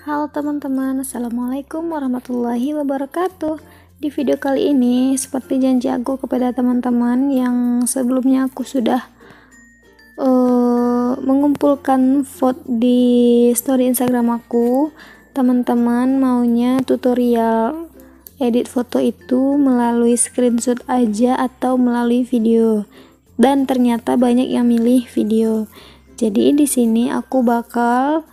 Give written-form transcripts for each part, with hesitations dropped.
Halo teman-teman, Assalamualaikum warahmatullahi wabarakatuh. Di video kali ini, seperti janji aku kepada teman-teman yang sebelumnya aku sudah mengumpulkan vote di story Instagram aku, teman-teman maunya tutorial edit foto itu melalui screenshot aja atau melalui video. Dan ternyata banyak yang milih video. Jadi di sini aku bakal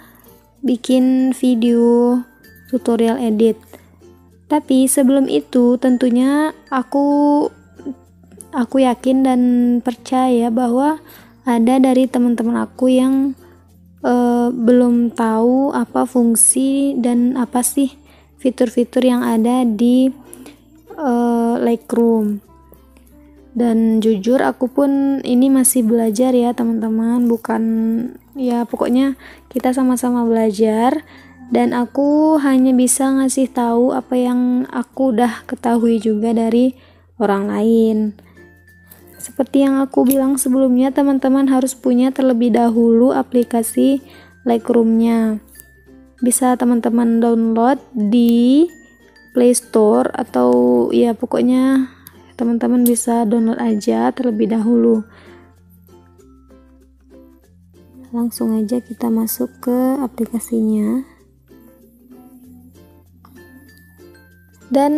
bikin video tutorial edit. Tapi sebelum itu tentunya aku yakin dan percaya bahwa ada dari teman-teman aku yang belum tahu apa fungsi dan apa sih fitur-fitur yang ada di Lightroom. Dan jujur aku pun ini masih belajar ya teman-teman, bukan ya pokoknya kita sama-sama belajar, dan aku hanya bisa ngasih tahu apa yang aku udah ketahui juga dari orang lain. Seperti yang aku bilang sebelumnya, teman-teman harus punya terlebih dahulu aplikasi Lightroom-nya. Bisa teman-teman download di Play Store atau ya pokoknya teman-teman bisa download aja terlebih dahulu. Langsung aja kita masuk ke aplikasinya. Dan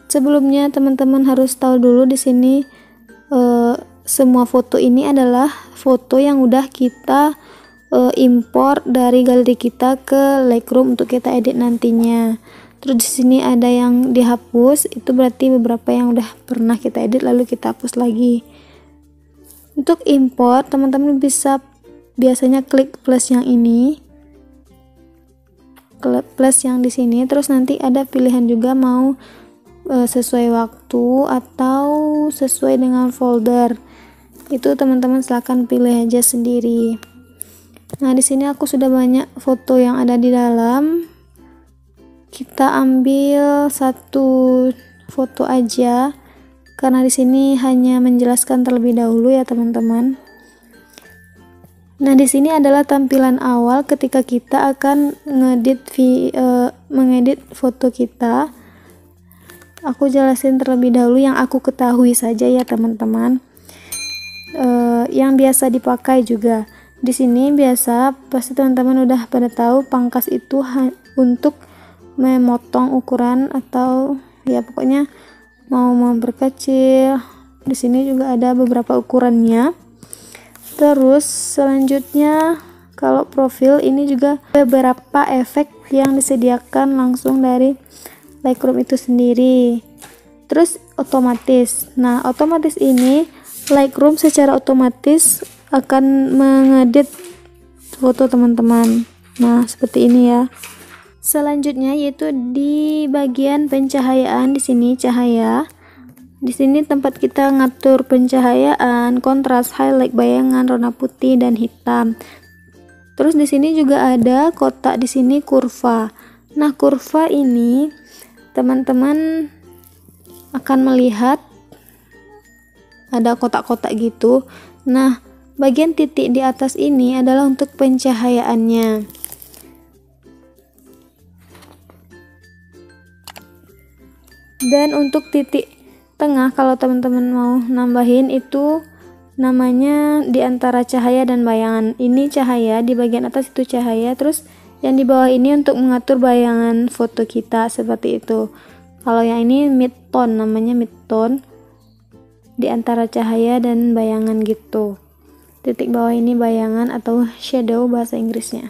sebelumnya teman-teman harus tahu dulu di sini semua foto ini adalah foto yang udah kita import dari galeri kita ke Lightroom untuk kita edit nantinya. Terus di sini ada yang dihapus, itu berarti beberapa yang udah pernah kita edit lalu kita hapus lagi. Untuk import, teman-teman bisa biasanya klik plus yang ini, plus yang di sini, terus nanti ada pilihan juga mau sesuai waktu atau sesuai dengan folder. Itu teman-teman silahkan pilih aja sendiri. Nah, di sini aku sudah banyak foto yang ada di dalam. Kita ambil satu foto aja karena di sini hanya menjelaskan terlebih dahulu ya teman-teman. Nah, di sini adalah tampilan awal ketika kita akan mengedit foto kita. Aku jelasin terlebih dahulu yang aku ketahui saja ya teman-teman. Yang biasa dipakai juga. Di sini biasa pasti teman-teman udah pada tahu pangkas itu untuk memotong ukuran atau ya pokoknya mau memperkecil. Di sini juga ada beberapa ukurannya. Terus selanjutnya kalau profil ini juga beberapa efek yang disediakan langsung dari Lightroom itu sendiri. Terus otomatis. Nah, otomatis ini Lightroom secara otomatis akan mengedit foto teman-teman. Nah, seperti ini ya. Selanjutnya yaitu di bagian pencahayaan, di sini cahaya. Di sini tempat kita ngatur pencahayaan, kontras, highlight, bayangan, warna putih dan hitam. Terus di sini juga ada kotak, di sini kurva. Nah, kurva ini teman-teman akan melihat ada kotak-kotak gitu. Nah, bagian titik di atas ini adalah untuk pencahayaannya. Dan untuk titik tengah kalau teman-teman mau nambahin itu namanya di antara cahaya dan bayangan. Ini cahaya, di bagian atas itu cahaya, terus yang di bawah ini untuk mengatur bayangan foto kita seperti itu. Kalau yang ini midtone, namanya midtone, di antara cahaya dan bayangan gitu. Titik bawah ini bayangan atau shadow bahasa Inggrisnya.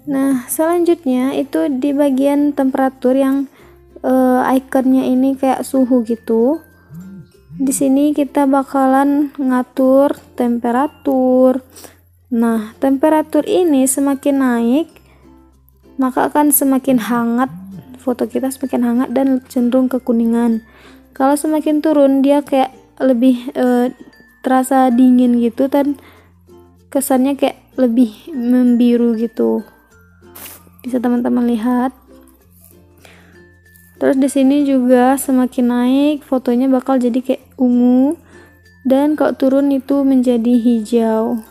Nah, selanjutnya itu di bagian temperatur yang ikonnya ini kayak suhu gitu. Di sini kita bakalan ngatur temperatur. Nah, temperatur ini semakin naik maka akan semakin hangat, foto kita semakin hangat dan cenderung kekuningan. Kalau semakin turun dia kayak lebih terasa dingin gitu dan kesannya kayak lebih membiru gitu. Bisa teman-teman lihat. Terus di sini juga semakin naik fotonya bakal jadi kayak ungu, dan kalau turun itu menjadi hijau.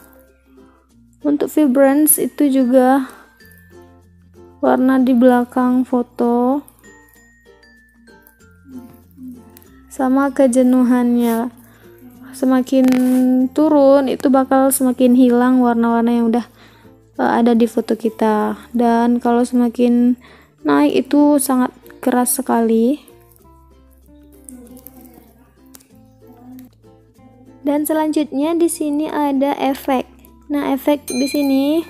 Untuk vibrance itu juga warna di belakang foto, sama kejenuhannya. Semakin turun itu bakal semakin hilang warna-warna yang udah ada di foto kita, dan kalau semakin naik itu sangat keras sekali. Dan selanjutnya di sini ada efek. Nah, efek di sini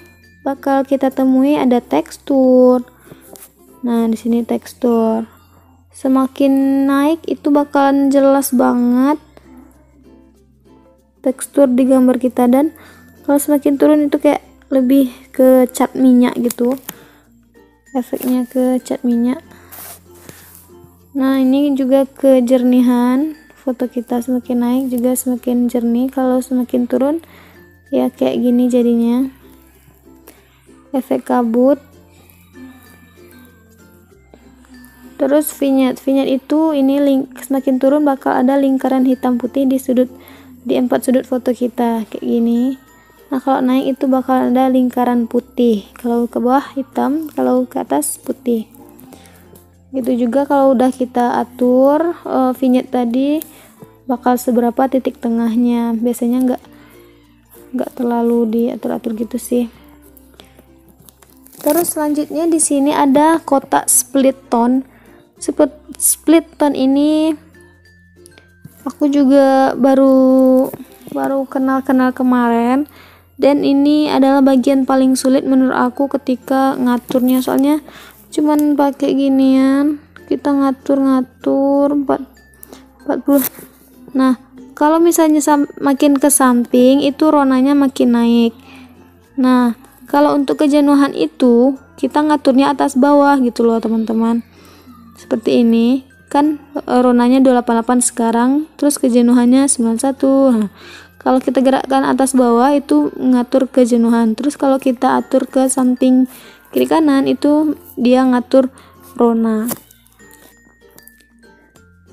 bakal kita temui ada tekstur. Nah, di sini tekstur. Semakin naik itu bakalan jelas banget tekstur di gambar kita, dan kalau semakin turun itu kayak lebih ke cat minyak gitu, efeknya ke cat minyak. Nah, ini juga kejernihan foto kita, semakin naik juga semakin jernih, kalau semakin turun ya kayak gini jadinya. Efek kabut. Terus vignette itu ini semakin turun bakal ada lingkaran hitam putih di 4 sudut foto kita kayak gini. Nah, kalau naik itu bakal ada lingkaran putih, kalau ke bawah hitam, kalau ke atas putih. Gitu juga kalau udah kita atur vignette tadi bakal seberapa titik tengahnya. Biasanya nggak terlalu diatur-atur gitu sih. Terus selanjutnya di sini ada kotak split tone. Split tone ini aku juga baru kenal kemarin, dan ini adalah bagian paling sulit menurut aku ketika ngaturnya, soalnya cuman pakai ginian kita ngatur 40. Nah, kalau misalnya makin ke samping itu ronanya makin naik. Nah, kalau untuk kejenuhan itu kita ngaturnya atas bawah gitu loh teman-teman, seperti ini kan. Ronanya 288 sekarang, terus kejenuhannya 91. Nah, kalau kita gerakkan atas bawah itu ngatur kejenuhan, terus kalau kita atur ke samping kiri kanan itu dia ngatur rona.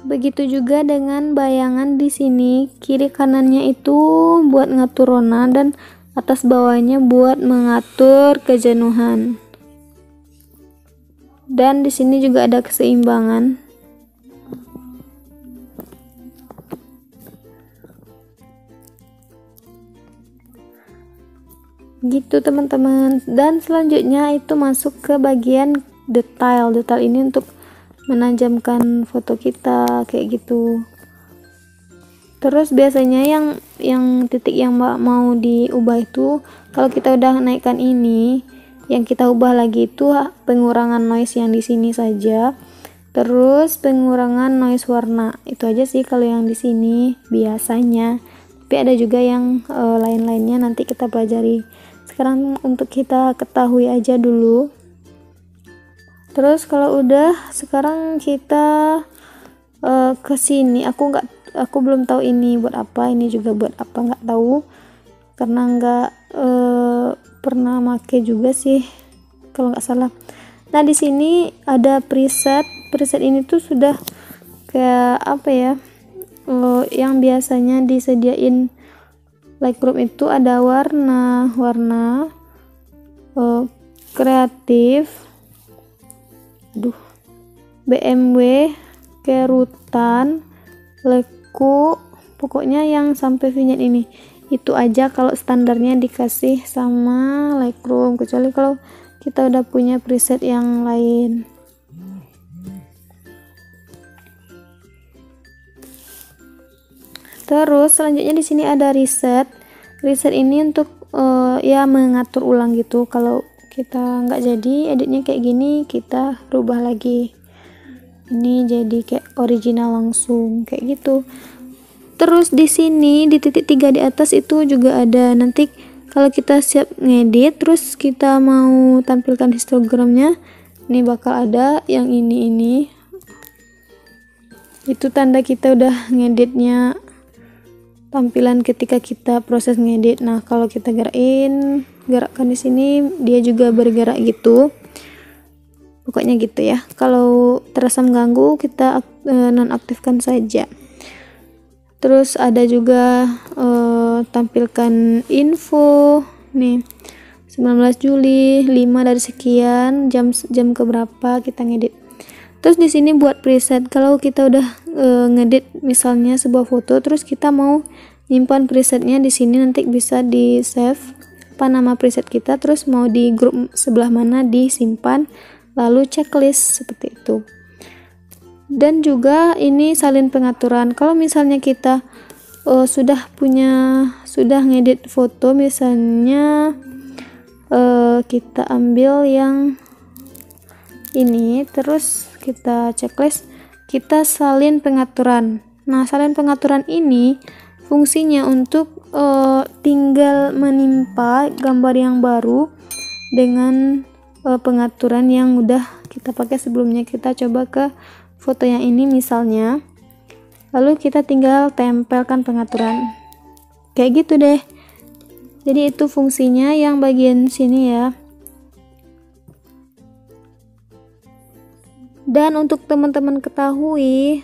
Begitu juga dengan bayangan di sini, kiri kanannya itu buat ngatur rona dan atas bawahnya buat mengatur kejenuhan. Dan di sini juga ada keseimbangan. Gitu teman-teman. Dan selanjutnya itu masuk ke bagian detail ini untuk menajamkan foto kita kayak gitu. Terus biasanya yang titik yang mau diubah itu, kalau kita udah naikkan ini, yang kita ubah lagi itu pengurangan noise yang di sini saja, terus pengurangan noise warna. Itu aja sih kalau yang di sini biasanya, tapi ada juga yang lain-lainnya nanti kita pelajari. Sekarang untuk kita ketahui aja dulu. Terus kalau udah, sekarang kita ke sini. Aku belum tahu ini buat apa, ini juga buat apa nggak tahu, karena nggak pernah make juga sih kalau nggak salah. Nah, di sini ada preset ini tuh sudah kayak apa ya, yang biasanya disediain Lightroom itu ada warna kreatif, BMW, kerutan, leku, pokoknya yang sampai vignette ini itu aja kalau standarnya dikasih sama Lightroom, kecuali kalau kita udah punya preset yang lain. Terus selanjutnya di sini ada reset ini untuk ya mengatur ulang gitu. Kalau kita nggak jadi editnya kayak gini, kita rubah lagi, ini jadi kayak original langsung kayak gitu. Terus di sini di titik 3 di atas itu juga ada, nanti kalau kita siap ngedit terus kita mau tampilkan histogramnya, ini bakal ada yang ini itu tanda kita udah ngeditnya, tampilan ketika kita proses ngedit. Nah, kalau kita gerakkan di sini dia juga bergerak gitu, pokoknya gitu ya. Kalau terasa mengganggu kita nonaktifkan saja. Terus ada juga tampilkan info nih, 19 Juli 5 dari sekian jam ke berapa kita ngedit. Terus di sini buat preset. Kalau kita udah ngedit misalnya sebuah foto, terus kita mau nyimpan presetnya di sini, nanti bisa di save apa nama preset kita, terus mau di grup sebelah mana disimpan, lalu checklist seperti itu. Dan juga ini salin pengaturan. Kalau misalnya kita sudah ngedit foto, misalnya kita ambil yang ini, terus kita checklist, kita salin pengaturan. Nah, salin pengaturan ini fungsinya untuk tinggal menimpa gambar yang baru dengan pengaturan yang udah kita pakai sebelumnya. Kita coba ke foto yang ini misalnya, lalu kita tinggal tempelkan pengaturan kayak gitu deh. Jadi itu fungsinya yang bagian sini ya. Dan untuk teman-teman ketahui,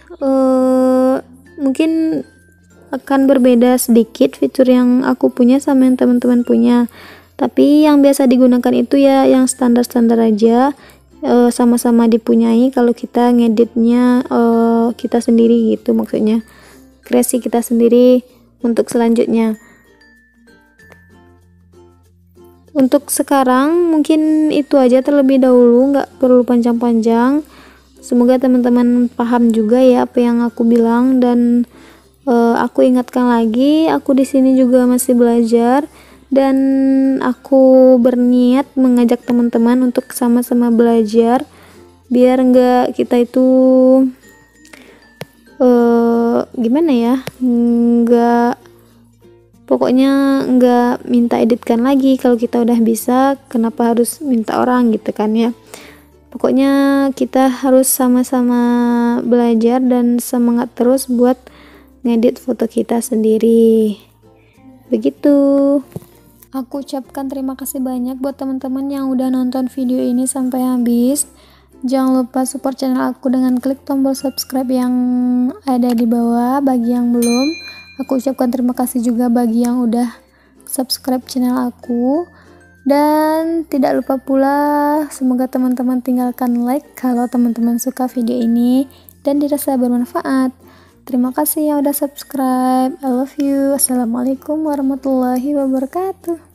mungkin akan berbeda sedikit fitur yang aku punya sama yang teman-teman punya. Tapi yang biasa digunakan itu ya yang standar-standar aja, sama-sama dipunyai. Kalau kita ngeditnya kita sendiri gitu, maksudnya kreasi kita sendiri untuk selanjutnya. Untuk sekarang mungkin itu aja terlebih dahulu, nggak perlu panjang-panjang. Semoga teman-teman paham juga ya apa yang aku bilang, dan aku ingatkan lagi, aku di sini juga masih belajar, dan aku berniat mengajak teman-teman untuk sama-sama belajar biar nggak kita itu gimana ya, pokoknya nggak minta editkan lagi. Kalau kita udah bisa, kenapa harus minta orang gitu kan ya. Pokoknya kita harus sama-sama belajar dan semangat terus buat ngedit foto kita sendiri. Begitu. Aku ucapkan terima kasih banyak buat teman-teman yang udah nonton video ini sampai habis. Jangan lupa support channel aku dengan klik tombol subscribe yang ada di bawah. Bagi yang belum, aku ucapkan terima kasih juga bagi yang udah subscribe channel aku. Dan tidak lupa pula, semoga teman-teman tinggalkan like kalau teman-teman suka video ini dan dirasa bermanfaat. Terima kasih yang udah subscribe. I love you. Assalamualaikum warahmatullahi wabarakatuh.